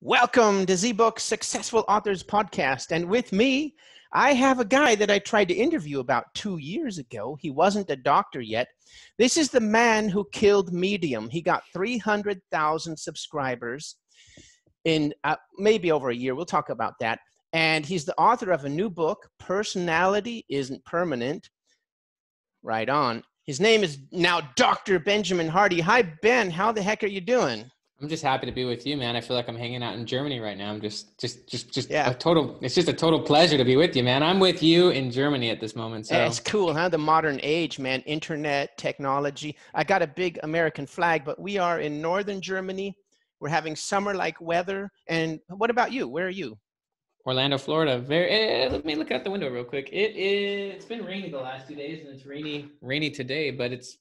Welcome to ZBook's Successful Authors Podcast. And with me, I have a guy that I tried to interview about 2 years ago. He wasn't a doctor yet. This is the man who killed Medium. He got 300,000 subscribers in maybe over a year. We'll talk about that. And he's the author of a new book, Personality Isn't Permanent. Right on. His name is now Dr. Benjamin Hardy. Hi, Ben. How the heck are you doing? I'm just happy to be with you, man. I feel like I'm hanging out in Germany right now. I'm just yeah. It's just a total pleasure to be with you, man. I'm with you in Germany at this moment. So it's cool, huh? The modern age, man. Internet, technology. I got a big American flag, but we are in northern Germany. We're having summer-like weather. And what about you? Where are you? Orlando, Florida. Let me look out the window real quick. It's been rainy the last 2 days, and it's rainy today, but it's,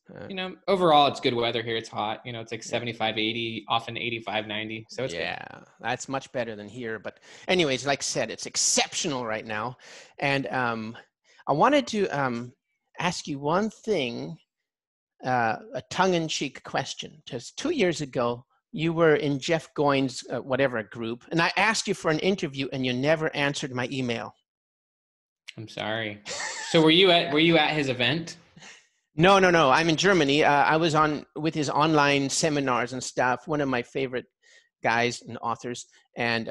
overall it's good weather here. It's hot, it's like 75, 80, often 85, 90. So it's good. That's much better than here. But anyways, like I said, it's exceptional right now. And I wanted to ask you one thing, a tongue-in-cheek question. Just 2 years ago, you were in Jeff Goins' whatever group, and I asked you for an interview, and you never answered my email. I'm sorry. So were you at his event? No. I'm in Germany. I was on with his online seminars and stuff. One of my favorite guys and authors. And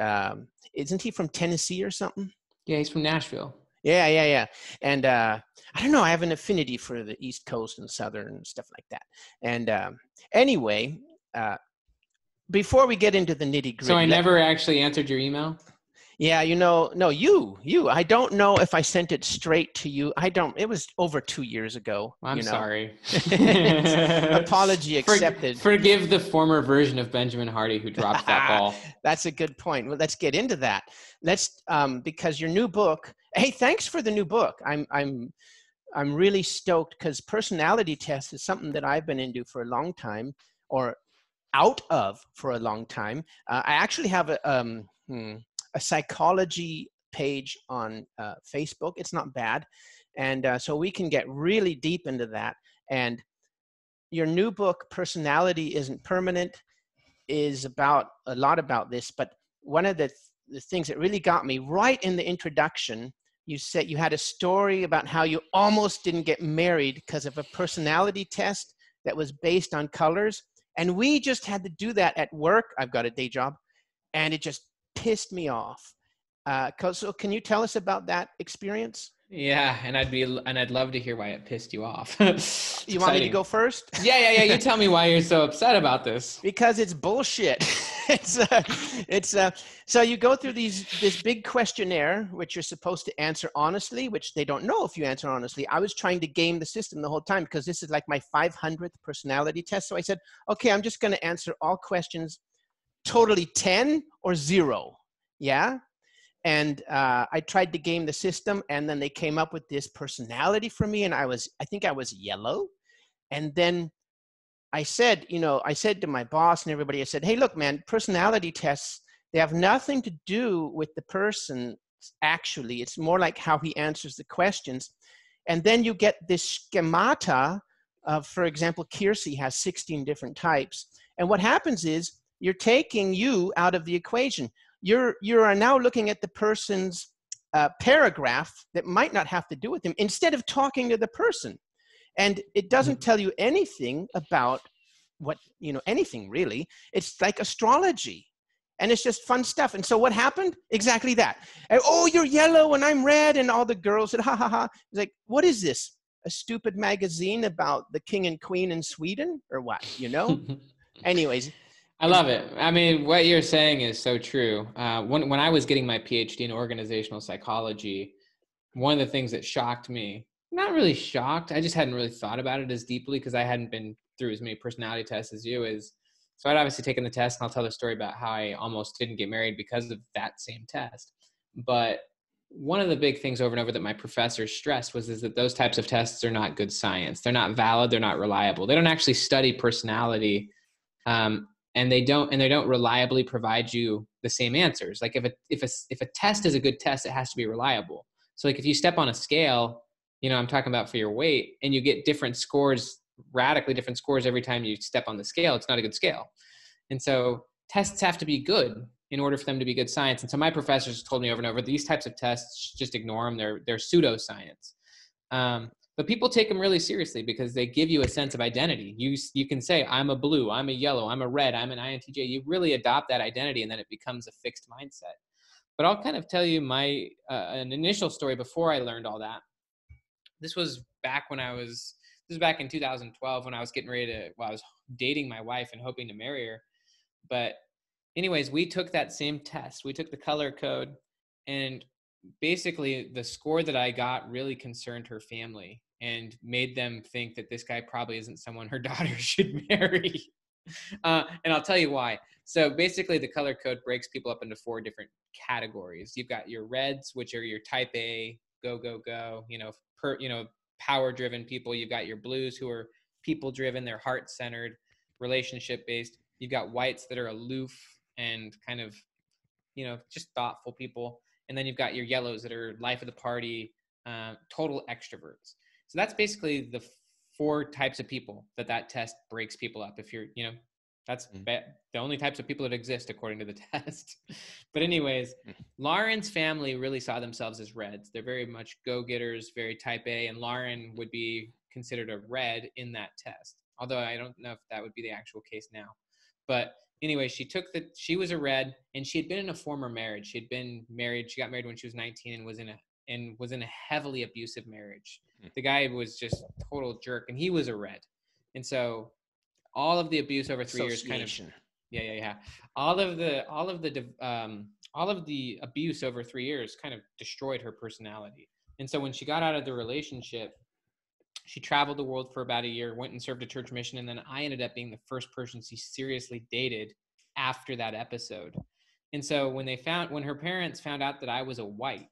isn't he from Tennessee or something? Yeah, he's from Nashville. Yeah. And I don't know. I have an affinity for the East Coast and Southern and stuff like that. And anyway. Before we get into the nitty gritty. So I never actually answered your email? Yeah, no, you. I don't know if I sent it straight to you. It was over 2 years ago. I'm sorry. Apology accepted. Forgive the former version of Benjamin Hardy who dropped that ball. That's a good point. Well, let's get into that. Because your new book, hey, thanks for the new book. I'm really stoked because personality test is something that I've been into for a long time, or out of for a long time. I actually have a psychology page on Facebook. It's not bad. And so we can get really deep into that. And your new book, Personality Isn't Permanent, is about a lot about this. But one of the things that really got me right in the introduction, you said you had a story about how you almost didn't get married because of a personality test that was based on colors. And we just had to do that at work. I've got a day job, and it just pissed me off. So can you tell us about that experience? Yeah, and I'd love to hear why it pissed you off. You want me to go first? Yeah. You tell me why you're so upset about this. Because it's bullshit. So you go through this big questionnaire, which you're supposed to answer honestly, which they don't know if you answer honestly. I was trying to game the system the whole time because this is like my 500th personality test. So I said, okay, I'm just going to answer all questions totally 10 or 0. Yeah. And I tried to game the system, and then they came up with this personality for me, and I think I was yellow. And then I said to my boss and everybody, I said, hey, look, man, personality tests, they have nothing to do with the person. Actually, it's more like how he answers the questions. And then you get this schemata of, for example, Kiersey has 16 different types. And what happens is you're taking you out of the equation. You are now looking at the person's paragraph that might not have to do with him instead of talking to the person. And it doesn't tell you anything about anything really. It's like astrology. And it's just fun stuff. And so what happened? Exactly that. And, oh, you're yellow and I'm red. And all the girls said, ha, ha, ha. It's like, what is this? A stupid magazine about the king and queen in Sweden or what, Anyways. I love it. I mean, what you're saying is so true. When I was getting my PhD in organizational psychology, one of the things that shocked me, not really shocked, I just hadn't really thought about it as deeply because I hadn't been through as many personality tests as you is. So I'd obviously taken the test, and I'll tell the story about how I almost didn't get married because of that same test. But one of the big things over and over that my professors stressed is that those types of tests are not good science. They're not valid. They're not reliable. They don't actually study personality. And they don't reliably provide you the same answers. Like if a test is a good test, it has to be reliable. So like if you step on a scale, I'm talking about for your weight, and you get different scores, radically different scores every time you step on the scale, it's not a good scale. And so tests have to be good. in order for them to be good science. And so my professors told me over and over, these types of tests, just ignore them. They're pseudoscience. But people take them really seriously because they give you a sense of identity. You can say, I'm a blue, I'm a yellow, I'm a red, I'm an INTJ. You really adopt that identity, and then it becomes a fixed mindset. But I'll kind of tell you my an initial story before I learned all that. This was back in 2012 when I was getting ready to, I was dating my wife and hoping to marry her. But anyways, we took that same test. We took the color code, and basically the score that I got really concerned her family and made them think that this guy probably isn't someone her daughter should marry. And I'll tell you why. So basically the color code breaks people up into 4 different categories. You've got your reds, which are your type A, go, go, go, power driven people. You've got your blues, who are people driven, they're heart centered, relationship based. You've got whites that are aloof and kind of, just thoughtful people. And then you've got your yellows that are life of the party, total extroverts. So that's basically the 4 types of people that test breaks people up. If you're, that's the only types of people that exist according to the test. But anyways, Lauren's family really saw themselves as reds. They're very much go-getters, very type A, and Lauren would be considered a red in that test. Although I don't know if that would be the actual case now. But anyway, she was a red, and she had been in a former marriage. She had been married. She got married when she was 19 and was in a heavily abusive marriage. The guy was just a total jerk, and he was a red. And so all of the abuse over 3 years kind of, all of the abuse over 3 years kind of destroyed her personality. And so when she got out of the relationship, she traveled the world for about a year, went and served a church mission. And then I ended up being the first person she seriously dated after that episode. And so when her parents found out that I was a white,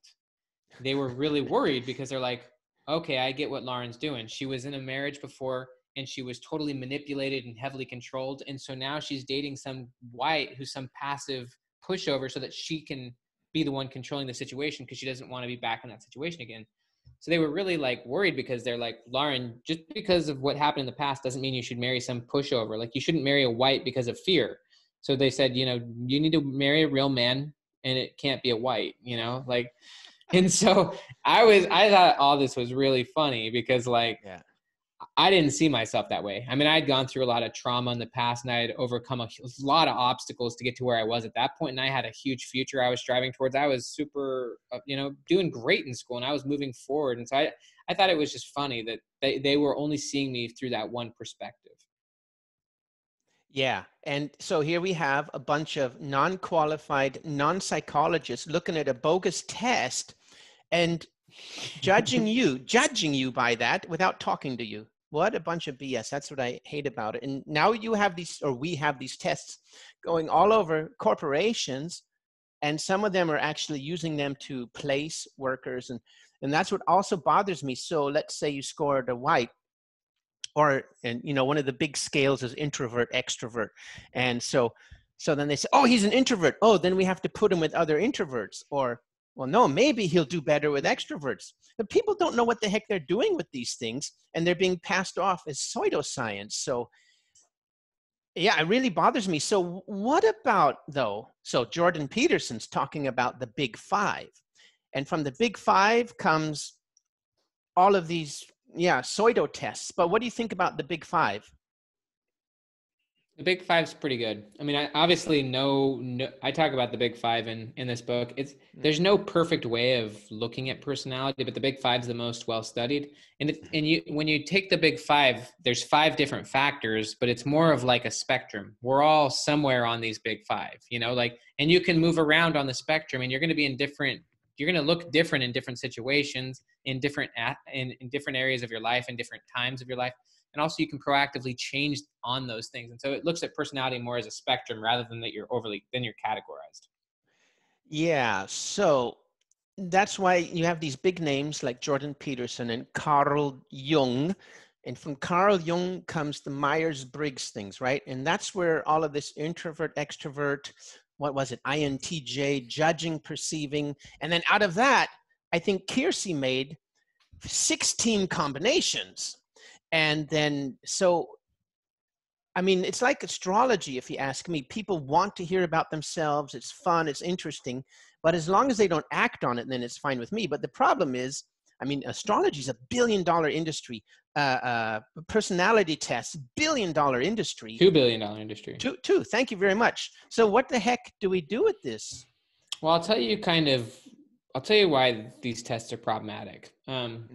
they were really worried because they're like, okay, I get what Lauren's doing. She was in a marriage before and she was totally manipulated and heavily controlled. And so now she's dating some white who's some passive pushover so that she can be the one controlling the situation because she doesn't want to be back in that situation again. So they were really worried because they're like, Lauren, just because of what happened in the past doesn't mean you should marry some pushover. Like, you shouldn't marry a white because of fear. So they said, you need to marry a real man, and it can't be a white, and so I thought all this was really funny because I didn't see myself that way. I mean, I'd gone through a lot of trauma in the past, and I had overcome a lot of obstacles to get to where I was at that point. And I had a huge future I was striving towards. I was super, doing great in school, and I was moving forward. And so I thought it was just funny that they were only seeing me through that one perspective. Yeah. And so here we have a bunch of non-qualified, non-psychologists looking at a bogus test and judging you by that without talking to you. What a bunch of BS. That's what I hate about it. And now we have these tests going all over corporations, and some of them are actually using them to place workers. And that's what also bothers me. So let's say you scored a white, one of the big scales is introvert, extrovert. And so then they say, oh, he's an introvert. Oh, then we have to put him with other introverts. Or, well, no, maybe he'll do better with extroverts. But people don't know what the heck they're doing with these things, and they're being passed off as pseudoscience. So yeah, it really bothers me. So what about, though? So Jordan Peterson's talking about the big 5. And from the big 5 comes all of these, pseudo tests. But what do you think about the big 5? The big 5's pretty good. I mean, I obviously I talk about the big 5 in this book. There's no perfect way of looking at personality, but the big 5's the most well-studied. And when you take the big 5, there's 5 different factors, but it's more of like a spectrum. We're all somewhere on these big 5, and you can move around on the spectrum, and you're going to be you're going to look different in different situations, in different areas of your life, in different times of your life. And also you can proactively change on those things. And so it looks at personality more as a spectrum rather than that you're categorized. Yeah. So that's why you have these big names like Jordan Peterson and Carl Jung. And from Carl Jung comes the Myers-Briggs things, right? And that's where all of this introvert, extrovert, what was it? INTJ, judging, perceiving. And then out of that, I think Kiersey made 16 combinations. And then, so I mean, it's like astrology, if you ask me. People want to hear about themselves. It's fun. It's interesting. But as long as they don't act on it, then it's fine with me. But the problem is, I mean, astrology is a billion-dollar industry. Personality tests, billion-dollar industry. $2 billion industry. Two. Thank you very much. So what the heck do we do with this? Well, I'll tell you why these tests are problematic.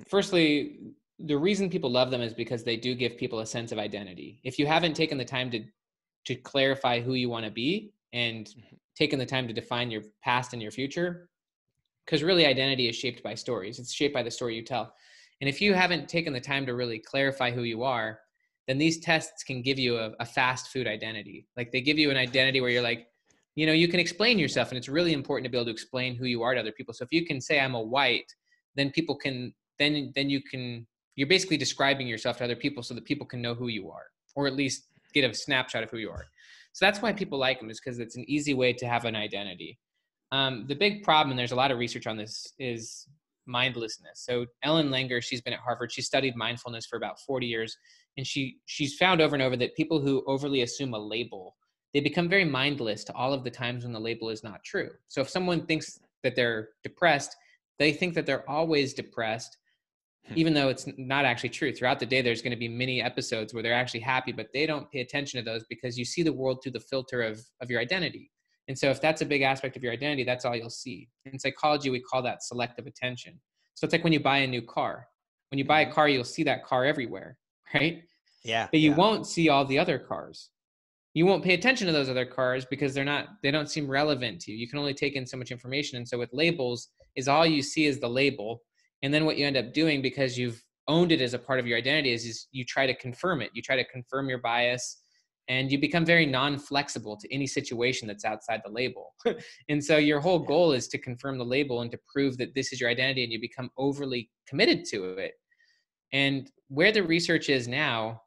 Firstly, the reason people love them is because they do give people a sense of identity. If you haven't taken the time to clarify who you want to be and taken the time to define your past and your future, because really identity is shaped by stories. It's shaped by the story you tell. And if you haven't taken the time to really clarify who you are, then these tests can give you a fast food identity. Like they give you an identity where you're like, you know, you can explain yourself, and it's really important to be able to explain who you are to other people. So if you can say I'm a white, then people can, then you can, you're basically describing yourself to other people so that people can know who you are, or at least get a snapshot of who you are. So that's why people like them, is because it's an easy way to have an identity. The big problem, and there's a lot of research on this, is mindlessness. So Ellen Langer, she's been at Harvard. She studied mindfulness for about 40 years. And she's found over and over that people who overly assume a label, they become very mindless to all of the times when the label is not true. So if someone thinks that they're depressed, they think that they're always depressed, even though it's not actually true. Throughout the day, there's going to be many episodes where they're actually happy, but they don't pay attention to those because you see the world through the filter of your identity. And so if that's a big aspect of your identity, that's all you'll see. In psychology, we call that selective attention. So it's like when you buy a new car. When you buy a car, you'll see that car everywhere, right? Yeah. But you won't see all the other cars. You won't pay attention to those other cars because they don't seem relevant to you. You can only take in so much information. And so with labels, is all you see is the label. And then what you end up doing, because you've owned it as a part of your identity, is you try to confirm it. You try to confirm your bias, and you become very non-flexible to any situation that's outside the label. And so your whole goal is to confirm the label and to prove that this is your identity, and you become overly committed to it. And where the research is now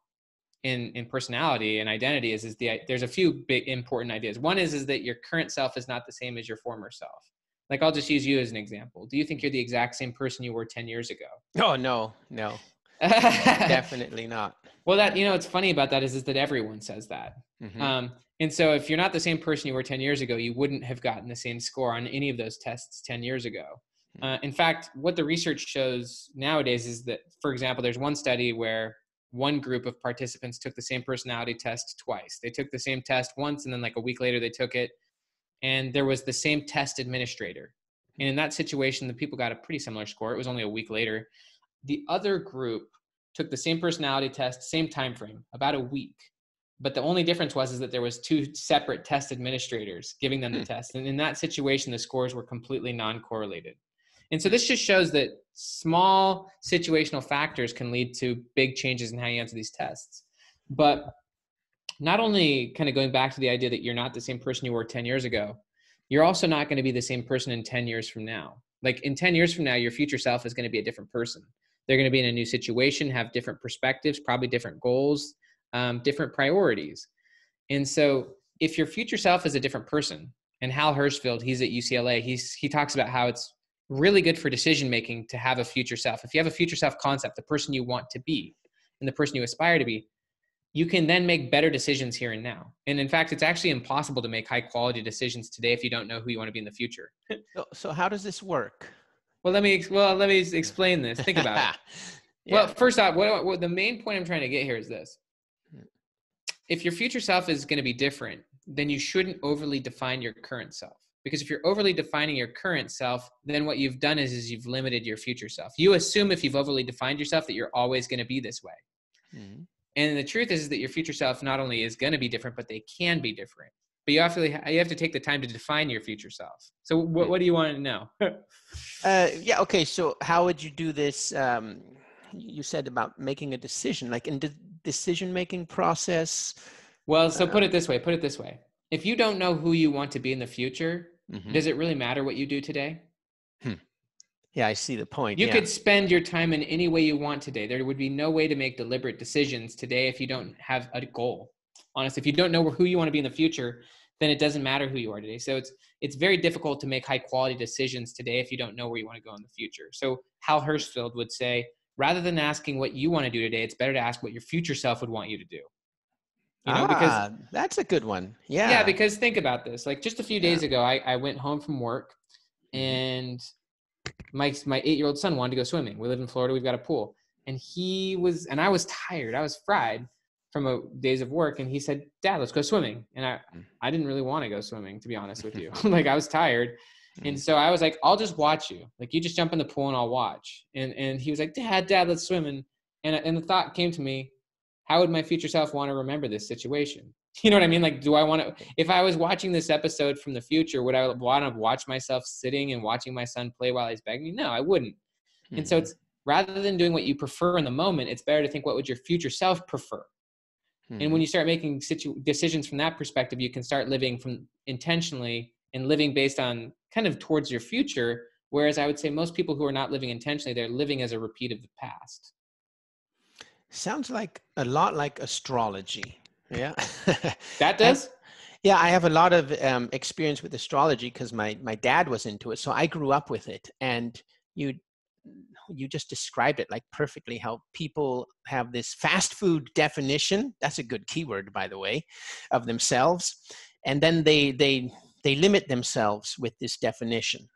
in personality and identity is there's a few big important ideas. One is that your current self is not the same as your former self. Like, I'll just use you as an example. Do you think you're the exact same person you were 10 years ago? Oh, no. Definitely not. Well, what's funny about that is that everyone says that. And so if you're not the same person you were 10 years ago, you wouldn't have gotten the same score on any of those tests 10 years ago. In fact, what the research shows nowadays is that, for example, there's one study where one group of participants took the same personality test twice. They took the same test once, and then like a week later they took it, and there was the same test administrator. And in that situation, the people got a pretty similar score. It was only a week later. The other group took the same personality test, same time frame, about a week. But the only difference was that there was two separate test administrators giving them the test. And in that situation, the scores were completely non-correlated. And so this just shows that small situational factors can lead to big changes in how you answer these tests. But not only kind of going back to the idea that you're not the same person you were 10 years ago, you're also not going to be the same person in 10 years from now. Like in 10 years from now, your future self is going to be a different person. They're going to be in a new situation, have different perspectives, probably different goals, different priorities. And so if your future self is a different person, and Hal Hershfield, he's at UCLA, he talks about how it's really good for decision-making to have a future self. If you have a future self concept, the person you want to be and the person you aspire to be, you can then make better decisions here and now. And in fact, it's actually impossible to make high quality decisions today if you don't know who you want to be in the future. So how does this work? Well, let me explain this. Think about it. Yeah. Well, first off, what the main point I'm trying to get here is this. If your future self is going to be different, then you shouldn't overly define your current self. Because if you're overly defining your current self, then what you've done is you've limited your future self. You assume if you've overly defined yourself that you're always going to be this way. Mm-hmm. And the truth is that your future self not only is going to be different, but they can be different. But you have to take the time to define your future self. So what do you want to know? Yeah. Okay. So how would you do this? You said about making a decision, like in the decision-making process. Well, so put it this way. If you don't know who you want to be in the future, does it really matter what you do today? Yeah, I see the point. You could spend your time in any way you want today. There would be no way to make deliberate decisions today if you don't have a goal. Honestly, if you don't know who you want to be in the future, then it doesn't matter who you are today. So it's very difficult to make high quality decisions today if you don't know where you want to go in the future. So Hal Hershfield would say, rather than asking what you want to do today, it's better to ask what your future self would want you to do. You know, because That's a good one. Yeah. yeah, because think about this. Like just a few days ago, I went home from work, and my 8-year-old son wanted to go swimming. We live in Florida. We've got a pool, and I was tired. I was fried from days of work. And he said, "Dad, let's go swimming." And I didn't really want to go swimming, to be honest with you. Like I was tired. And so I was like, "I'll just watch you. Like you just jump in the pool and I'll watch." And he was like, Dad, let's swim. And the thought came to me, how would my future self want to remember this situation? You know what I mean? Like, do I want to, if I was watching this episode from the future, would I want to watch myself sitting and watching my son play while he's begging me? No, I wouldn't. And so it's, rather than doing what you prefer in the moment, it's better to think, what would your future self prefer? And when you start making decisions from that perspective, you can start living from intentionally and living based on kind of towards your future. Whereas I would say most people who are not living intentionally, they're living as a repeat of the past. Sounds like a lot like astrology. Yeah. That does? Yeah, I have a lot of experience with astrology because my dad was into it. So I grew up with it. And you just described it like perfectly, how people have this fast food definition. That's a good keyword, by the way, of themselves. And then they limit themselves with this definition.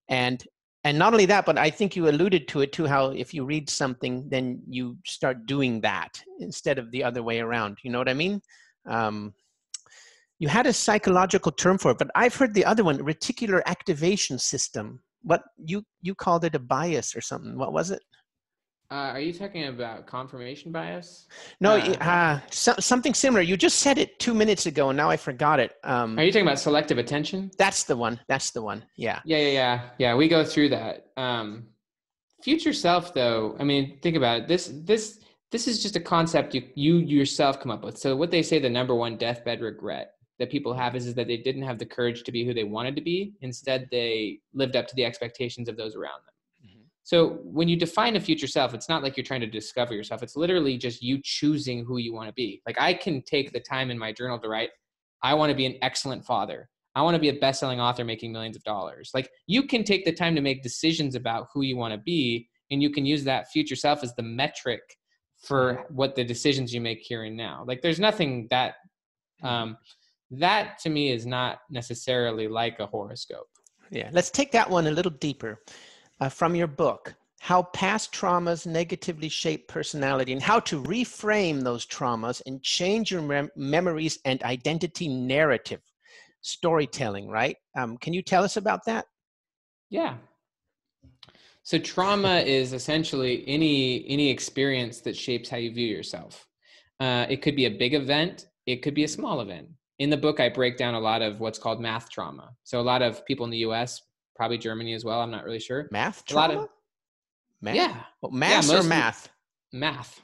And not only that, but I think you alluded to it too, how if you read something, then you start doing that instead of the other way around. You know what I mean? You had a psychological term for it, but I've heard the other one, reticular activation system. What you called it a bias or something. What was it? Are you talking about confirmation bias? No, something similar. You just said it 2 minutes ago, and now I forgot it. Are you talking about selective attention? That's the one. That's the one. Yeah. Yeah. We go through that. Future self, though. I mean, think about it. This is just a concept you yourself come up with. So what they say, the number one deathbed regret that people have is that they didn't have the courage to be who they wanted to be. Instead, they lived up to the expectations of those around them. So when you define a future self, it's not like you're trying to discover yourself. It's literally just you choosing who you want to be. Like I can take the time in my journal to write, I want to be an excellent father. I want to be a best-selling author making millions of dollars. Like you can take the time to make decisions about who you want to be, and you can use that future self as the metric for what the decisions you make here and now. Like there's nothing that, that to me is not necessarily like a horoscope. Yeah, let's take that one a little deeper. From your book, How Past Traumas Negatively Shape Personality and How to Reframe Those Traumas and Change Your Memories and Identity Narrative. Storytelling, right? Can you tell us about that? Yeah. So trauma is essentially any experience that shapes how you view yourself. It could be a big event. It could be a small event. In the book, I break down a lot of what's called math trauma. So a lot of people in the US, probably Germany as well, I'm not really sure. Math trauma? Math? Yeah. Well, math or math? Math.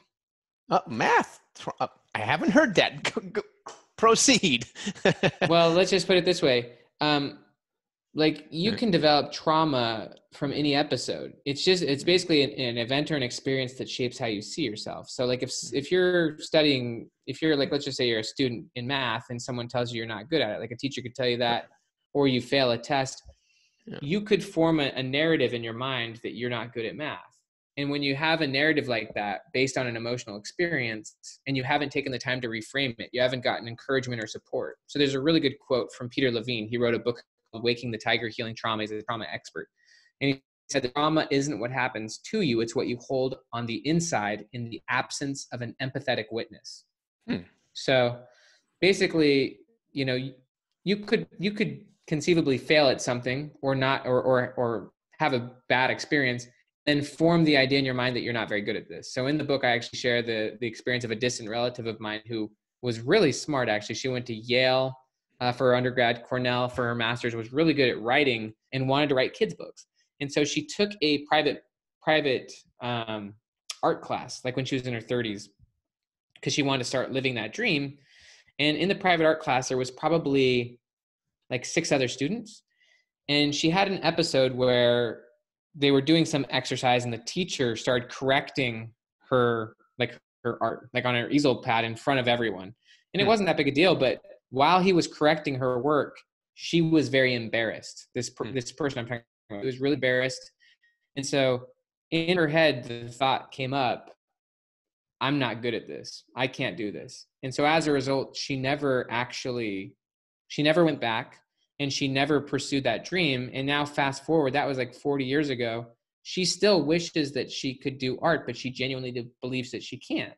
Math. I haven't heard that. Proceed. Well, let's just put it this way. Like you can develop trauma from any episode. It's basically an event or an experience that shapes how you see yourself. So like if you're studying, if you're like, let's just say you're a student in math and someone tells you you're not good at it, like a teacher could tell you that, or you fail a test, you could form a narrative in your mind that you're not good at math. And when you have a narrative like that based on an emotional experience and you haven't taken the time to reframe it, you haven't gotten encouragement or support. So there's a really good quote from Peter Levine. He wrote a book called Waking the Tiger, Healing Trauma. He's a trauma expert. And he said the trauma isn't what happens to you. It's what you hold on the inside in the absence of an empathetic witness. So basically, you know, you could conceivably fail at something or not, or have a bad experience and form the idea in your mind that you're not very good at this. So in the book, I actually share the experience of a distant relative of mine who was really smart. Actually, she went to Yale for her undergrad, Cornell for her master's, was really good at writing and wanted to write kids' books. And so she took a private art class, like when she was in her 30s, because she wanted to start living that dream. And in the private art class, there was probably like 6 other students. And she had an episode where they were doing some exercise and the teacher started correcting her art, like on her easel pad in front of everyone. And it wasn't that big a deal, but while he was correcting her work, she was very embarrassed. This person I'm talking about was really embarrassed. And so in her head, the thought came up, I'm not good at this. I can't do this. And so as a result, she never went back, and she never pursued that dream. And now fast forward, that was like 40 years ago. She still wishes that she could do art, but she genuinely believes that she can't.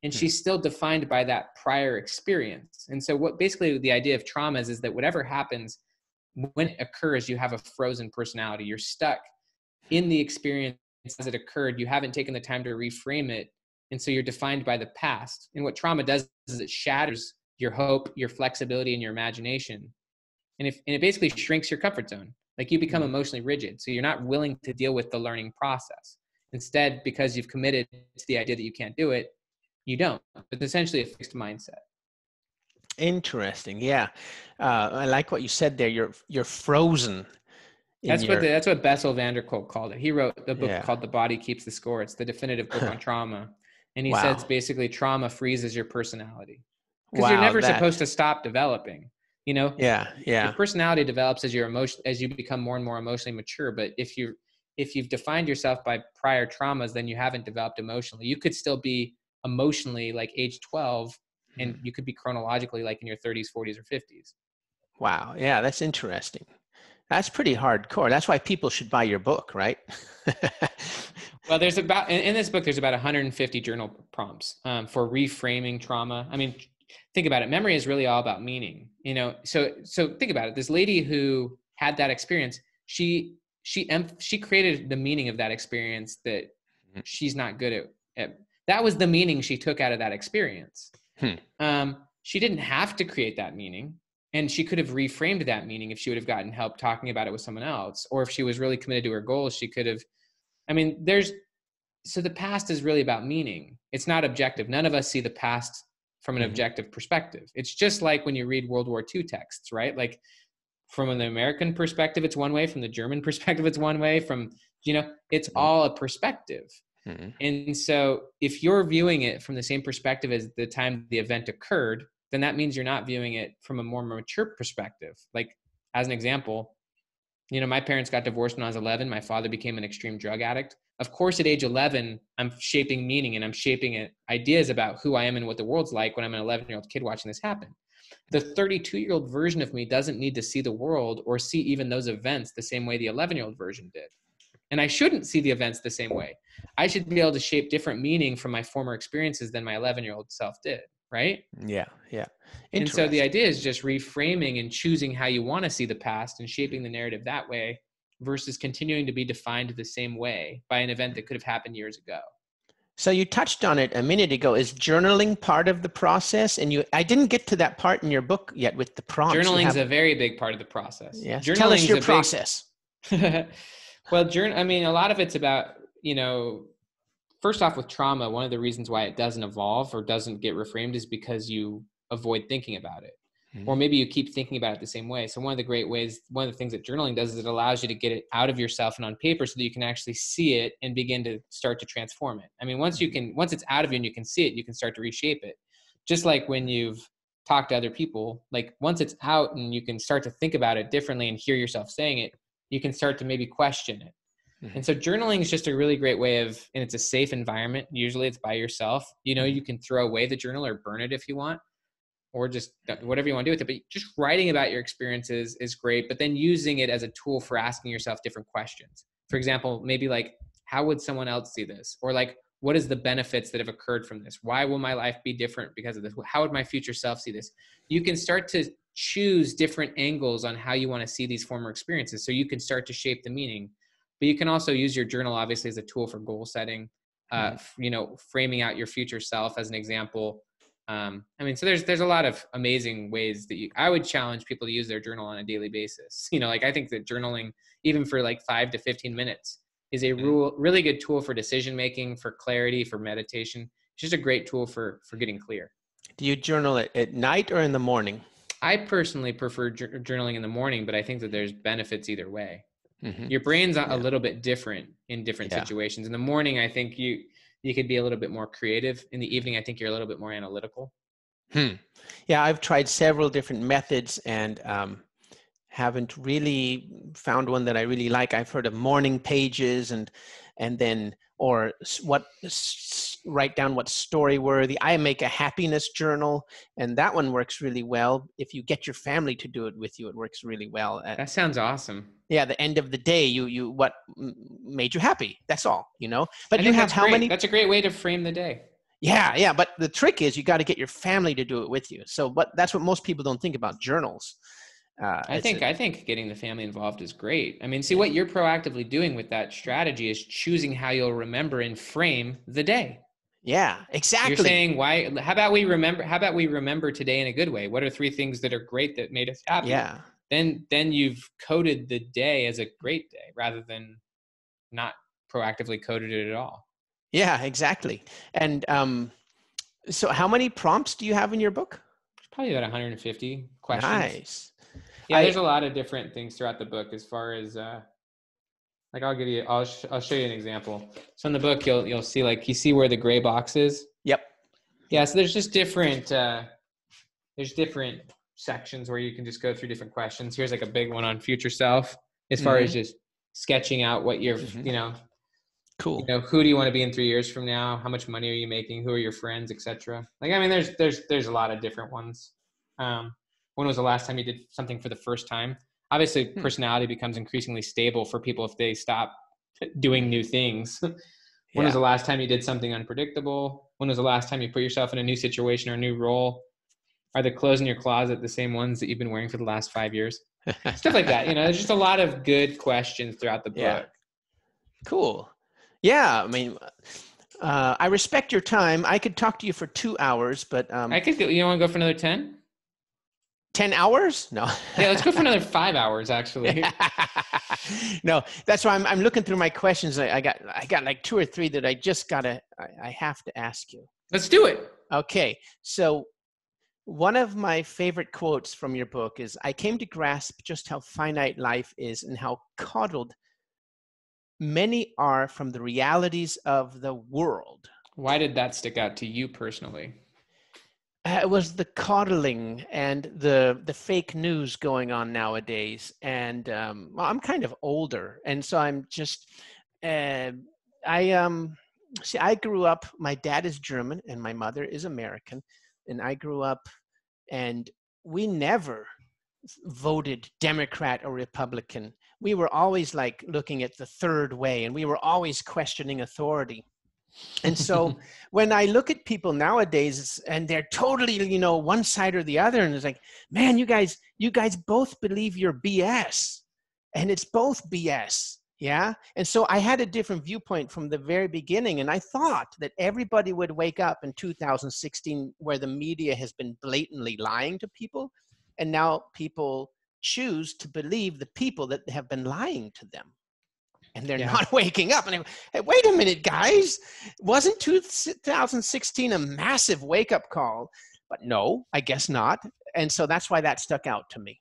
And she's still defined by that prior experience. And so what basically the idea of trauma is that whatever happens, when it occurs, you have a frozen personality. You're stuck in the experience as it occurred. You haven't taken the time to reframe it. And so you're defined by the past. And what trauma does is it shatters your hope, your flexibility, and your imagination. And it basically shrinks your comfort zone. Like you become emotionally rigid. So you're not willing to deal with the learning process. Instead, because you've committed to the idea that you can't do it, you don't. It's essentially a fixed mindset. Interesting. Yeah. I like what you said there. You're frozen. That's what Bessel van der Kolk called it. He wrote the book called The Body Keeps the Score. It's the definitive book on trauma. And he says basically trauma freezes your personality. Because you're never supposed to stop developing. You know? Yeah. Your personality develops as you become more and more emotionally mature. But if you've defined yourself by prior traumas, then you haven't developed emotionally. You could still be emotionally like age 12, and you could be chronologically like in your 30s, 40s, or 50s. Wow. Yeah, that's interesting. That's pretty hardcore. That's why people should buy your book, right? Well, there's in this book, there's about 150 journal prompts for reframing trauma. I mean, think about it. Memory is really all about meaning, you know? So think about it. This lady who had that experience, she created the meaning of that experience that she's not good at. That was the meaning she took out of that experience. She didn't have to create that meaning, and she could have reframed that meaning if she would have gotten help talking about it with someone else, or if she was really committed to her goals, she could have, so the past is really about meaning. It's not objective. None of us see the past from an objective perspective. It's just like when you read World War II texts, right? Like from an American perspective, it's one way. From the German perspective, it's one way. It's all a perspective. And so if you're viewing it from the same perspective as the time the event occurred, then that means you're not viewing it from a more mature perspective. Like as an example, my parents got divorced when I was 11. My father became an extreme drug addict. Of course, at age 11, I'm shaping meaning and I'm shaping ideas about who I am and what the world's like when I'm an 11-year-old kid watching this happen. The 32-year-old version of me doesn't need to see the world or see even those events the same way the 11-year-old version did. And I shouldn't see the events the same way. I should be able to shape different meaning from my former experiences than my 11-year-old self did, right? Yeah. And so the idea is just reframing and choosing how you want to see the past and shaping the narrative that way versus continuing to be defined the same way by an event that could have happened years ago. So you touched on it a minute ago. Is journaling part of the process? And I didn't get to that part in your book yet with the prompts. Journaling is a very big part of the process. Yes. Tell us your process. Well, a lot of it's about, first off with trauma, one of the reasons why it doesn't evolve or doesn't get reframed is because you avoid thinking about it. Or maybe you keep thinking about it the same way. So one of the things that journaling does is it allows you to get it out of yourself and on paper so that you can actually see it and begin to start to transform it. I mean, once it's out of you and you can see it, you can start to reshape it. Just like when you've talked to other people, like once it's out and you can start to think about it differently and hear yourself saying it, you can start to maybe question it. And so journaling is just a really great way and it's a safe environment. Usually it's by yourself. You can throw away the journal or burn it if you want, or just whatever you want to do with it. But just writing about your experiences is great, but then using it as a tool for asking yourself different questions. For example, maybe like, how would someone else see this? Or like, what is the benefits that have occurred from this? Why will my life be different because of this? How would my future self see this? You can start to choose different angles on how you want to see these former experiences. So you can start to shape the meaning, but you can also use your journal obviously as a tool for goal setting, framing out your future self as an example. So there's a lot of amazing ways that I would challenge people to use their journal on a daily basis. I think that journaling, even for like 5 to 15 minutes, is a really good tool for decision-making, for clarity, for meditation. It's just a great tool for getting clear. Do you journal at night or in the morning? I personally prefer journaling in the morning, but I think that there's benefits either way. Your brain's a little bit different in different situations. In the morning, I think you could be a little bit more creative. In the evening, I think you're a little bit more analytical. Yeah, I've tried several different methods and haven't really found one that I really like. I've heard of morning pages and then, or what write down what's story worthy. I make a happiness journal, and that one works really well. If you get your family to do it with you, it works really well. That sounds awesome. Yeah, the end of the day, what made you happy? That's all, you know. But I you think have that's how great. many? That's a great way to frame the day. Yeah. But the trick is you got to get your family to do it with you. So, but that's what most people don't think about journals. I think getting the family involved is great. I mean, see, what you're proactively doing with that strategy is choosing how you'll remember and frame the day. Yeah, exactly. You're saying, how about we remember today in a good way? What are 3 things that are great that made us happy? Yeah. Then you've coded the day as a great day rather than not proactively coded it at all. Yeah, exactly. And so how many prompts do you have in your book? Probably about 150 questions. Nice. Yeah, there's a lot of different things throughout the book as far as like I'll show you an example. So in the book you'll see, like, you see where the gray box is? Yep. Yeah, so there's just different sections where you can just go through different questions. Here's like a big one on future self, as far as just sketching out what you're, cool. Who do you want to be in 3 years from now? How much money are you making? Who are your friends, etc. Like, I mean, there's a lot of different ones. When was the last time you did something for the first time? Obviously, personality becomes increasingly stable for people if they stop doing new things. When was the last time you did something unpredictable? When was the last time you put yourself in a new situation or a new role? Are the clothes in your closet the same ones that you've been wearing for the last 5 years? Stuff like that. There's just a lot of good questions throughout the book. Yeah. Cool. Yeah. I mean, I respect your time. I could talk to you for 2 hours, but I could go, you want to go for another 10? 10 hours? No. Yeah, let's go for another 5 hours, actually. No, that's why I'm looking through my questions. I got like 2 or 3 that I have to ask you. Let's do it. Okay. So one of my favorite quotes from your book is, I came to grasp just how finite life is and how coddled many are from the realities of the world. Why did that stick out to you personally? It was the coddling and the fake news going on nowadays. And well, I'm kind of older. And so I'm just, I grew up, my dad is German and my mother is American. And I grew up and we never voted Democrat or Republican. We were always like looking at the third way, and we were always questioning authority. And so when I look at people nowadays and they're totally, one side or the other, and it's like, man, you guys both believe you're BS, and it's both BS. Yeah. And so I had a different viewpoint from the very beginning. And I thought that everybody would wake up in 2016 where the media has been blatantly lying to people. And now people choose to believe the people that have been lying to them. And they're not waking up. And hey, wait a minute, guys. Wasn't 2016 a massive wake-up call? But no, I guess not. And so that's why that stuck out to me.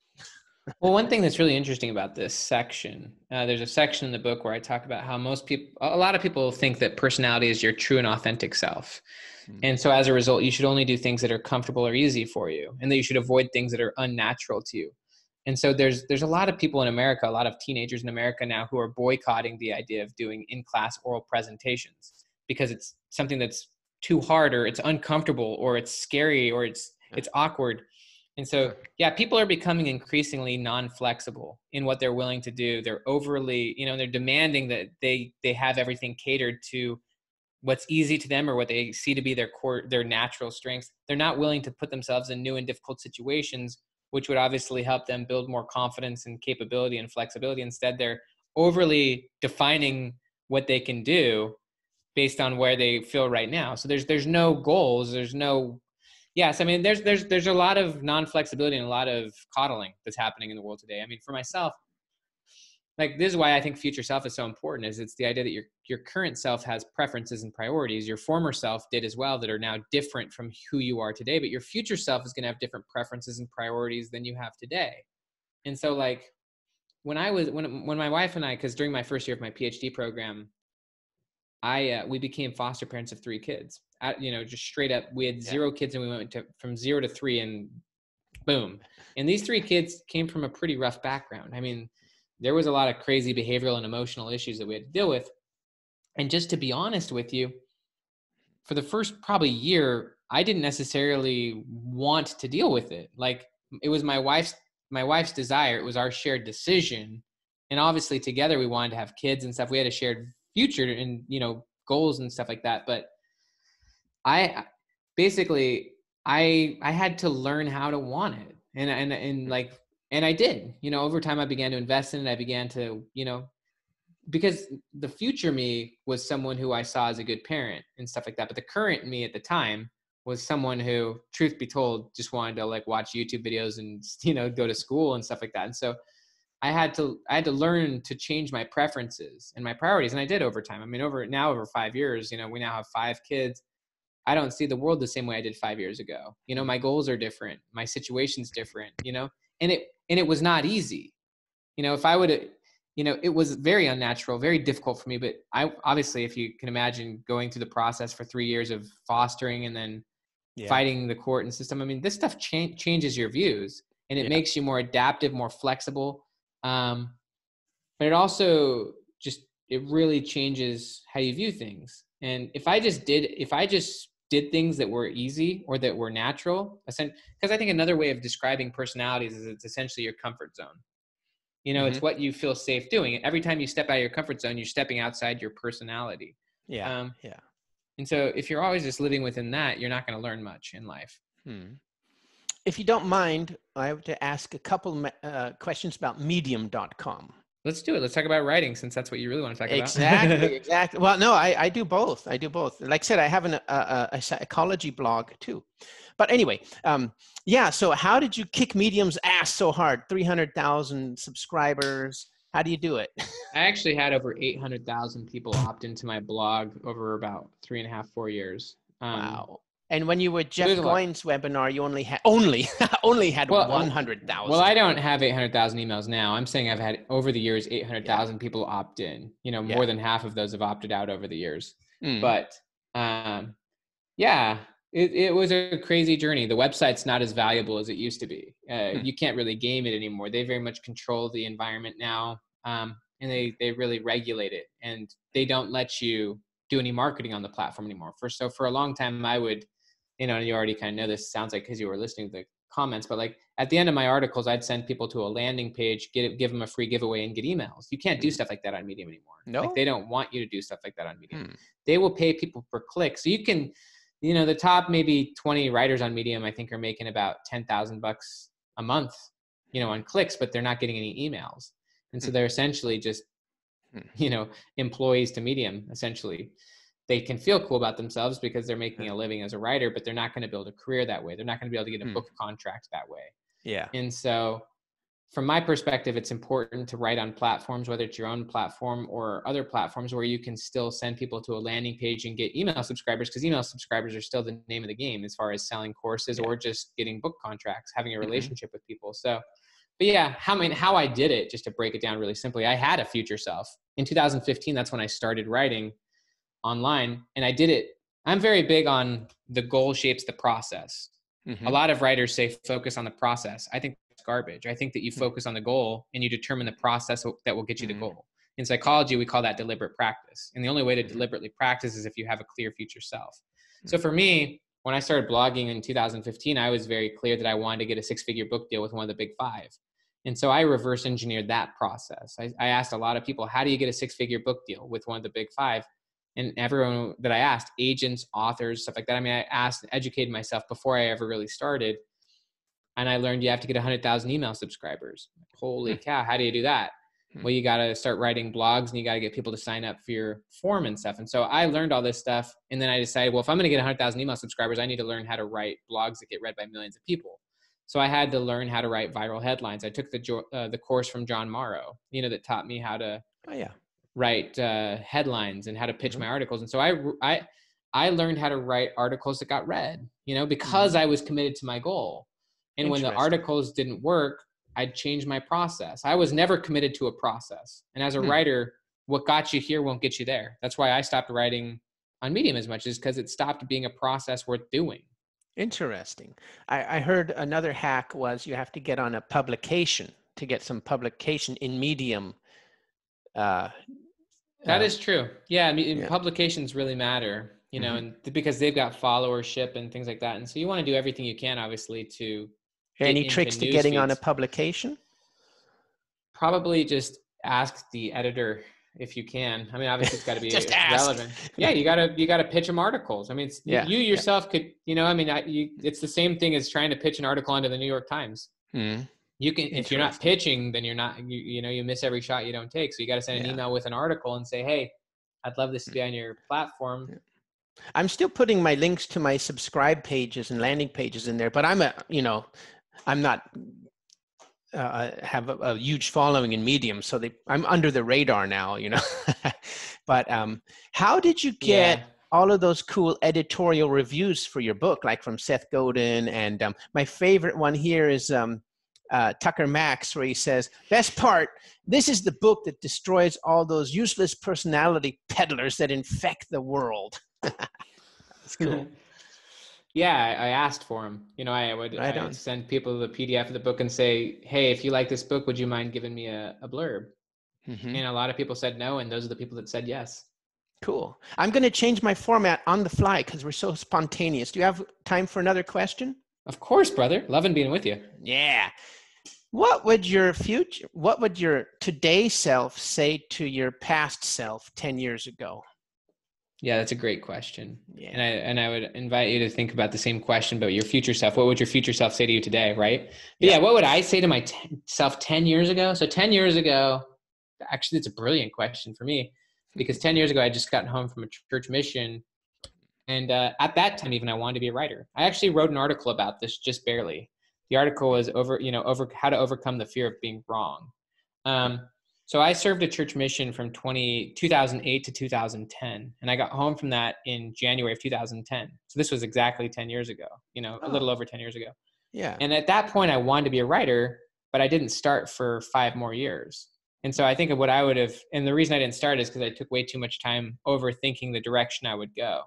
Well, one thing that's really interesting about this section, there's a section in the book where I talk about how a lot of people think that personality is your true and authentic self. And so as a result, you should only do things that are comfortable or easy for you, and that you should avoid things that are unnatural to you. And so there's a lot of people in America, a lot of teenagers in America now who are boycotting the idea of doing in-class oral presentations because it's something that's too hard, or it's uncomfortable, or it's scary, or it's awkward. And so, people are becoming increasingly non-flexible in what they're willing to do. They're overly, they're demanding that they have everything catered to what's easy to them or what they see to be their natural strengths. They're not willing to put themselves in new and difficult situations, which would obviously help them build more confidence and capability and flexibility. Instead, they're overly defining what they can do based on where they feel right now. So there's no goals. There's no, I mean, there's a lot of non-flexibility and a lot of coddling that's happening in the world today. I mean, for myself, like, this is why I think future self is so important, is it's the idea that your current self has preferences and priorities. Your former self did as well, that are now different from who you are today, but your future self is going to have different preferences and priorities than you have today. And so, like, when my wife and I, because during my first year of my PhD program, we became foster parents of 3 kids. Just straight up, we had 0 kids, and we went from 0 to 3, and boom. And these 3 kids came from a pretty rough background. I mean, there was a lot of crazy behavioral and emotional issues that we had to deal with. And just to be honest with you, for the first probably year, I didn't necessarily want to deal with it. Like, it was my wife's desire. It was our shared decision. And obviously together we wanted to have kids and stuff. We had a shared future and, you know, goals and stuff like that. But I basically, I had to learn how to want it. And I did, you know, over time I began to invest in it. I began to, you know, because the future me was someone who I saw as a good parent and stuff like that. But the current me at the time was someone who, truth be told, just wanted to like watch YouTube videos and, you know, go to school and stuff like that. And so I had to learn to change my preferences and my priorities. And I did over time. I mean, over 5 years, you know, we now have 5 kids. I don't see the world the same way I did 5 years ago. You know, my goals are different. My situation's different, you know, and it was not easy. You know, if I would, you know, it was very unnatural, very difficult for me. But I obviously, if you can imagine going through the process for 3 years of fostering and then fighting the court and system, I mean, this stuff changes your views, and it makes you more adaptive, more flexible. But it also it really changes how you view things. And if I just did things that were easy or that were natural, because I think another way of describing personalities is it's essentially your comfort zone. You know, it's what you feel safe doing. Every time you step out of your comfort zone, you're stepping outside your personality. And so if you're always just living within that, you're not going to learn much in life. If you don't mind, I have to ask a couple questions about medium.com. Let's do it. Let's talk about writing, since that's what you really want to talk about. Exactly. Well, no, I do both. Like I said, I have a psychology blog too. But anyway, so how did you kick Medium's ass so hard? 300,000 subscribers. How do you do it? I actually had over 800,000 people opt into my blog over about 3.5, 4 years. Wow. And when you were Jeff Godin's webinar, you only had 100,000. Well, I don't have 800,000 emails now. I'm saying I've had over the years 800,000 people opt in. You know, more than half of those have opted out over the years. But it was a crazy journey. The website's not as valuable as it used to be. You can't really game it anymore. They very much control the environment now, and they really regulate it, and they don't let you do any marketing on the platform anymore. For a long time, I would, you know, and you already kind of know this, sounds like because you were listening to the comments, but like at the end of my articles, I'd send people to a landing page, give them a free giveaway and get emails. You can't do stuff like that on Medium anymore. No, like they don't want you to do stuff like that on Medium. They will pay people per click. So you can, you know, the top maybe 20 writers on Medium, I think, are making about $10,000 a month, you know, on clicks, but they're not getting any emails. And so they're essentially just, you know, employees to Medium, essentially. They can feel cool about themselves because they're making a living as a writer, but they're not going to build a career that way. They're not going to be able to get a book contract that way. Yeah. And so from my perspective, it's important to write on platforms, whether it's your own platform or other platforms, where you can still send people to a landing page and get email subscribers, because email subscribers are still the name of the game as far as selling courses or just getting book contracts, having a relationship with people. So, but yeah, how I did it, just to break it down really simply, I had a future self. In 2015, that's when I started writing online, and I did it. I'm very big on the goal shapes the process. A lot of writers say focus on the process. I think that's garbage. I think that you focus on the goal and you determine the process that will get you the goal. In psychology, we call that deliberate practice. And the only way to deliberately practice is if you have a clear future self. So for me, when I started blogging in 2015, I was very clear that I wanted to get a 6-figure book deal with one of the big 5. And so I reverse engineered that process. I asked a lot of people, how do you get a 6-figure book deal with one of the big 5? And everyone that I asked, agents, authors, stuff like that. I mean, I asked, educated myself before I ever really started. And I learned you have to get 100,000 email subscribers. Holy cow, how do you do that? Well, you got to start writing blogs and you got to get people to sign up for your form and stuff. And so I learned all this stuff. And then I decided, well, if I'm going to get 100,000 email subscribers, I need to learn how to write blogs that get read by millions of people. So I had to learn how to write viral headlines. I took the course from John Morrow, you know, that taught me how to write headlines and how to pitch my articles. And so I learned how to write articles that got read, you know, because I was committed to my goal. And when the articles didn't work, I'd change my process. I was never committed to a process. And as a writer, what got you here won't get you there. That's why I stopped writing on Medium as much, is because it stopped being a process worth doing. Interesting. I heard another hack was you have to get on a publication to get some publication in Medium. That is true. Yeah, I mean, publications really matter. you know, and because they've got followership and things like that. And so you want to do everything you can, obviously, to get Any into tricks to news getting on a feeds. publication? Probably just ask the editor if you can. I mean, obviously it's got to be Just ask. relevant. Yeah, you gotta pitch them articles. I mean, Yeah, you yourself could, you know, I mean, it's the same thing as trying to pitch an article onto the New York Times. You can, if you're not pitching, then you're not, you know, you miss every shot you don't take. So you got to send an email with an article and say, hey, I'd love this to be on your platform. I'm still putting my links to my subscribe pages and landing pages in there, but I'm not have a huge following in Medium, so I'm under the radar now, you know. But how did you get all of those cool editorial reviews for your book, like from Seth Godin? And my favorite one here is Tucker Max, where he says, best part, this is the book that destroys all those useless personality peddlers that infect the world. That's cool. Yeah, I asked for them. You know, I would send people the PDF of the book and say, hey, if you like this book, would you mind giving me a blurb? And a lot of people said no, and those are the people that said yes. Cool. I'm going to change my format on the fly because we're so spontaneous. Do you have time for another question? Of course, brother. Loving being with you. Yeah. What would your today self say to your past self 10 years ago? Yeah, that's a great question. Yeah. And I would invite you to think about the same question about your future self. What would your future self say to you today, right? Yeah, what would I say to my self 10 years ago? So 10 years ago, actually, it's a brilliant question for me, because 10 years ago, I just gotten home from a church mission. And at that time, even, I wanted to be a writer. I actually wrote an article about this, just barely. The article was over how to overcome the fear of being wrong. So I served a church mission from 2008 to 2010. And I got home from that in January of 2010. So this was exactly 10 years ago, you know, a little over 10 years ago. Yeah. And at that point, I wanted to be a writer, but I didn't start for 5 more years. And so I think of what I would have, and the reason I didn't start is because I took way too much time overthinking the direction I would go.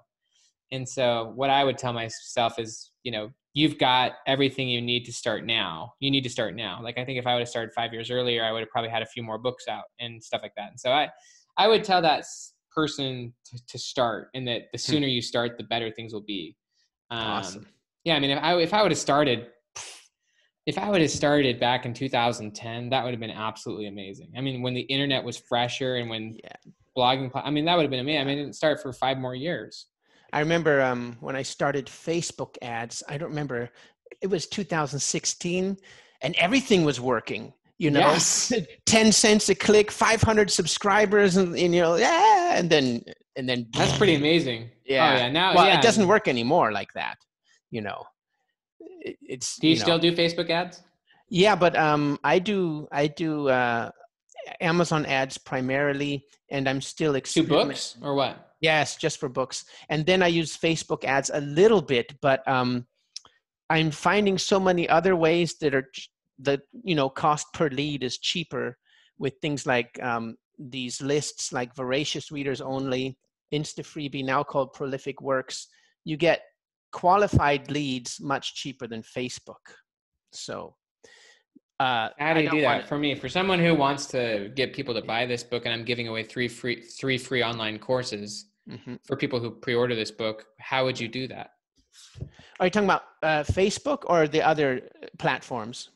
And so what I would tell myself is, you know, you've got everything you need to start now. You need to start now. Like, I think if I would have started 5 years earlier, I would have probably had a few more books out and stuff like that. And so I would tell that person to start, and that the sooner you start, the better things will be. Awesome. Yeah. I mean, if I would have started back in 2010, that would have been absolutely amazing. I mean, when the internet was fresher and when blogging, I mean, that would have been amazing. I mean, I didn't start for 5 more years. I remember when I started Facebook ads, I don't remember, it was 2016 and everything was working, you know, 10 cents a click, 500 subscribers and you know, and then that's pretty amazing. Yeah. Oh, yeah. Now, well, it doesn't work anymore like that, you know. Do you still do Facebook ads? Yeah, but I do Amazon ads primarily, and I'm still experimenting. 2 books or what? Yes, just for books. And then I use Facebook ads a little bit, but I'm finding so many other ways that cost per lead is cheaper with things like these lists like Voracious Readers Only, Insta Freebie, now called Prolific Works. You get qualified leads much cheaper than Facebook. So how do you do that? For me, for someone who wants to get people to buy this book, and I'm giving away three free online courses for people who pre-order this book, how would you do that? Are you talking about Facebook or the other platforms?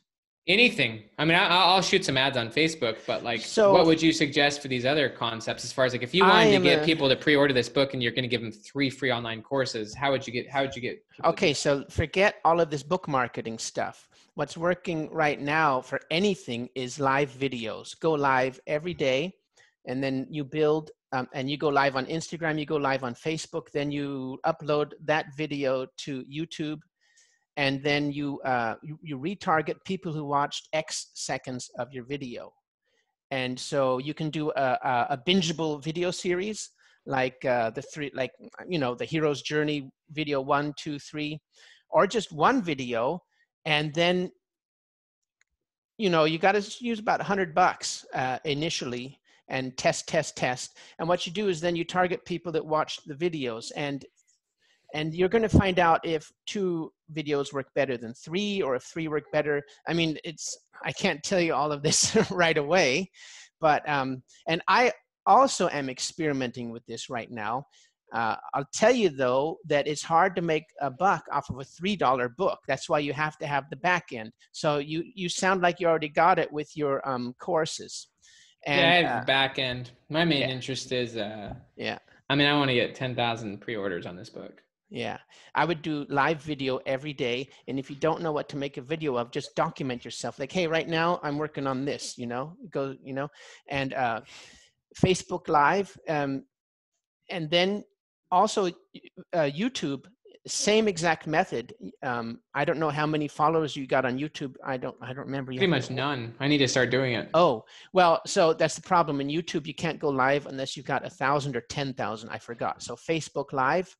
Anything. I mean, I'll shoot some ads on Facebook, but like, what would you suggest for these other concepts? As far as like, if you wanted to get people to pre-order this book and you're going to give them 3 free online courses, how would you get Okay, so forget all of this book marketing stuff. What's working right now for anything is live videos. Go live every day, and then you build, and you go live on Instagram, you go live on Facebook, then you upload that video to YouTube, and then you retarget people who watched X seconds of your video. And so you can do a bingeable video series, like the hero's journey video 1, 2, 3, or just one video. And then, you got to use about $100 initially and test. And what you do is then you target people that watch the videos, and you're going to find out if 2 videos work better than 3, or if 3 work better. I mean, I can't tell you all of this right away, but, and I also am experimenting with this right now. I'll tell you though that it's hard to make a buck off of a $3 book. That's why you have to have the back end. So you sound like you already got it with your courses. And, yeah, I have the back end. My main yeah. interest is, Yeah. I mean, I want to get 10,000 pre-orders on this book. Yeah, I would do live video every day. And if you don't know what to make a video of, just document yourself. Like, hey, right now I'm working on this, go, and Facebook Live. And then also YouTube, same exact method. I don't know how many followers you got on YouTube. I don't remember. Pretty much none. I need to start doing it. Oh, well, so that's the problem. In YouTube, you can't go live unless you've got 1,000 or 10,000. I forgot. So Facebook Live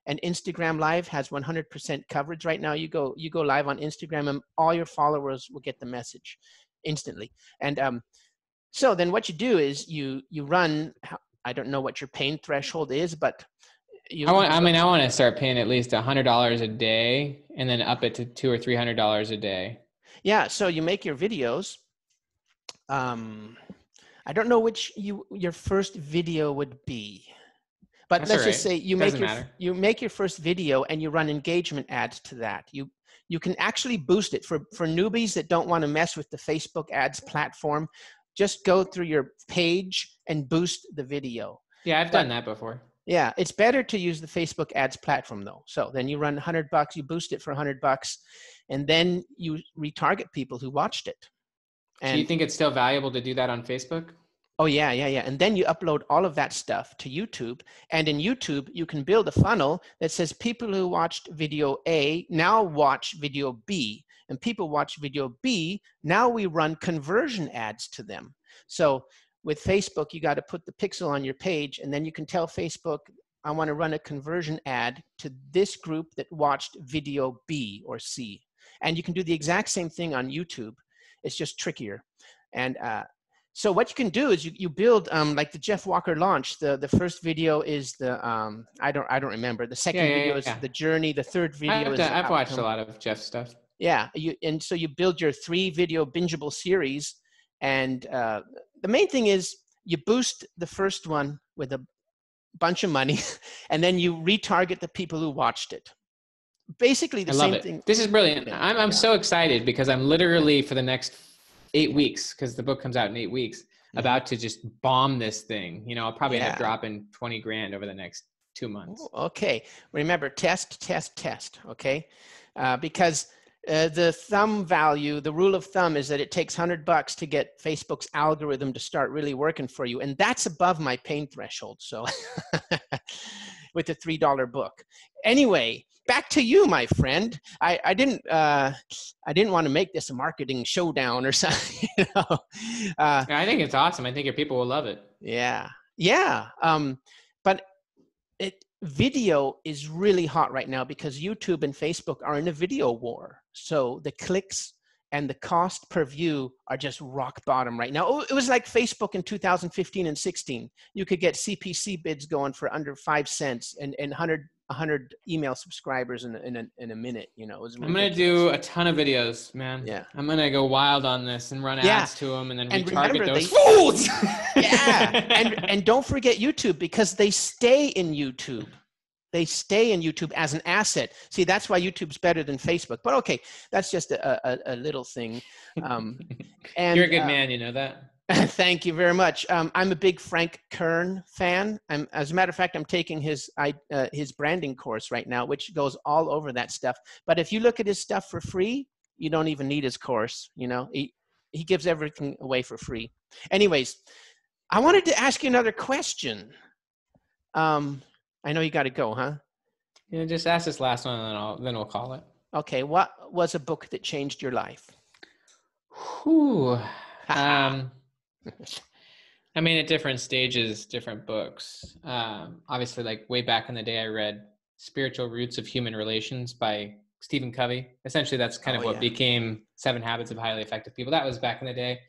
and Instagram Live has 100% coverage right now. You go live on Instagram and all your followers will get the message instantly. And so then what you do is you run, I don't know what your pain threshold is, but I want to start paying at least $100 a day and then up it to $200 or $300 a day. Yeah. So you make your videos. I don't know which your first video would be, but let's just say you make your first video and you run engagement ads to that. You can actually boost it for newbies that don't want to mess with the Facebook ads platform. Just go through your page and boost the video. Yeah, I've done that before. Yeah, it's better to use the Facebook ads platform though. So then you run $100, you boost it for $100, and then you retarget people who watched it. And, do you think it's still valuable to do that on Facebook? Oh yeah. And then you upload all of that stuff to YouTube. And in YouTube, you can build a funnel that says people who watched video A now watch video B. And people watch video B, now we run conversion ads to them. So with Facebook, you got to put the pixel on your page, and then you can tell Facebook, I want to run a conversion ad to this group that watched video B or C. And you can do the exact same thing on YouTube. It's just trickier. And so what you can do is you build like the Jeff Walker launch. The first video is the I don't remember. The second video is the journey. The third video is I've watched a lot of Jeff's stuff. Yeah, and so you build your 3-video bingeable series, and the main thing is you boost the first one with a bunch of money, and then you retarget the people who watched it. Basically the same thing. This is brilliant. Yeah, I'm so excited because I'm literally for the next 8 weeks, because the book comes out in 8 weeks, about to just bomb this thing. I'll probably end up dropping 20 grand over the next 2 months. Okay. Remember, test. Okay. Because the thumb value, the rule of thumb is that it takes $100 to get Facebook's algorithm to start really working for you. And that's above my pain threshold. So with the $3 book. Anyway, back to you, my friend. I didn't want to make this a marketing showdown or something. I think it's awesome. I think your people will love it. Yeah. But video is really hot right now because YouTube and Facebook are in a video war. So the clicks and the cost per view are just rock bottom right now. It was like Facebook in 2015 and 16. You could get CPC bids going for under 5 cents and 100 email subscribers in a minute. It was ridiculous. I'm going to do a ton of videos, man. Yeah. I'm going to go wild on this and run ads to them and then retarget those fools. Yeah. And don't forget YouTube, because they stay in YouTube. They stay in YouTube as an asset. See, that's why YouTube's better than Facebook. But okay, that's just a little thing. And you're a good man, you know that. Thank you very much. I'm a big Frank Kern fan. As a matter of fact, I'm taking his branding course right now, which goes all over that stuff. But if you look at his stuff for free, you don't even need his course. He gives everything away for free. Anyways, I wanted to ask you another question. I know you got to go, huh? Yeah, just ask this last one and then we'll call it. Okay. What was a book that changed your life? Whew. I mean, at different stages, different books. Obviously, like way back in the day, I read Spiritual Roots of Human Relations by Stephen Covey. Essentially, that's kind of what became 7 Habits of Highly Effective People. That was back in the day.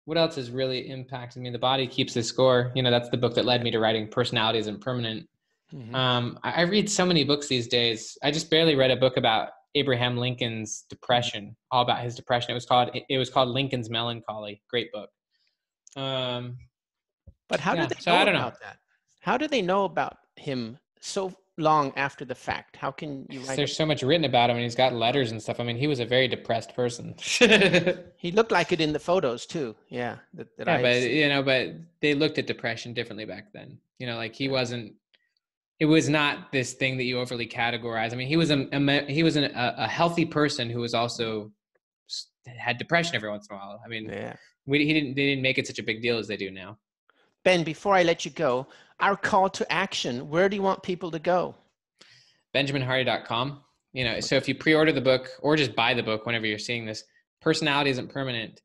What else has really impacted me? The Body Keeps the Score. That's the book that led me to writing Personality Isn't Permanent. Mm-hmm. I read so many books these days. I just barely read a book about Abraham Lincoln's depression, all about his depression. It was called Lincoln's Melancholy. Great book. But how did they go about that? How do they know about him so long after the fact? How can you write There's so much written about him, and he's got letters and stuff. I mean, he was a very depressed person. He looked like it in the photos too. Yeah, that Yeah, I had but seen. but they looked at depression differently back then. Like he wasn't. It was not this thing that you overly categorize. I mean, he was a healthy person who was also had depression every once in a while. I mean, Yeah. they didn't make it such a big deal as they do now. Ben, before I let you go, our call to action, where do you want people to go? BenjaminHardy.com. So if you pre-order the book or just buy the book whenever you're seeing this, Personality Isn't Permanent,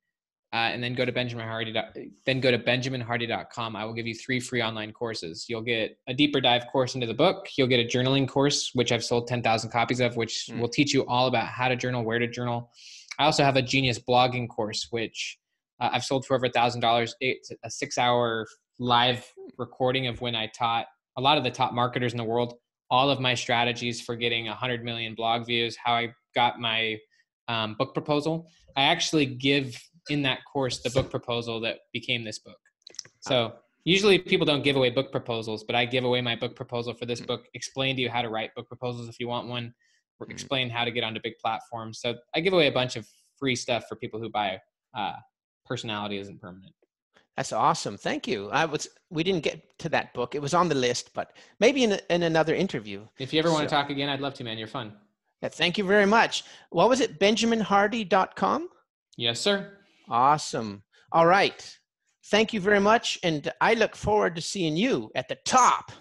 and then go to BenjaminHardy.com. I will give you 3 free online courses. You'll get a deeper dive course into the book. You'll get a journaling course, which I've sold 10,000 copies of, which will teach you all about how to journal, where to journal. I also have a Genius blogging course, which I've sold for over $1,000. It's a 6-hour live recording of when I taught a lot of the top marketers in the world all of my strategies for getting 100 million blog views, how I got my book proposal. I actually give in that course the book proposal that became this book. So usually people don't give away book proposals, but I give away my book proposal for this book, explain to you how to write book proposals if you want one, or explain how to get onto big platforms. So I give away a bunch of free stuff for people who buy Personality Isn't Permanent. That's awesome. Thank you. We didn't get to that book. It was on the list, but maybe in another interview. If you ever want to talk again, I'd love to, man. You're fun. Yeah, thank you very much. What was it? BenjaminHardy.com? Yes, sir. Awesome. All right. Thank you very much. And I look forward to seeing you at the top.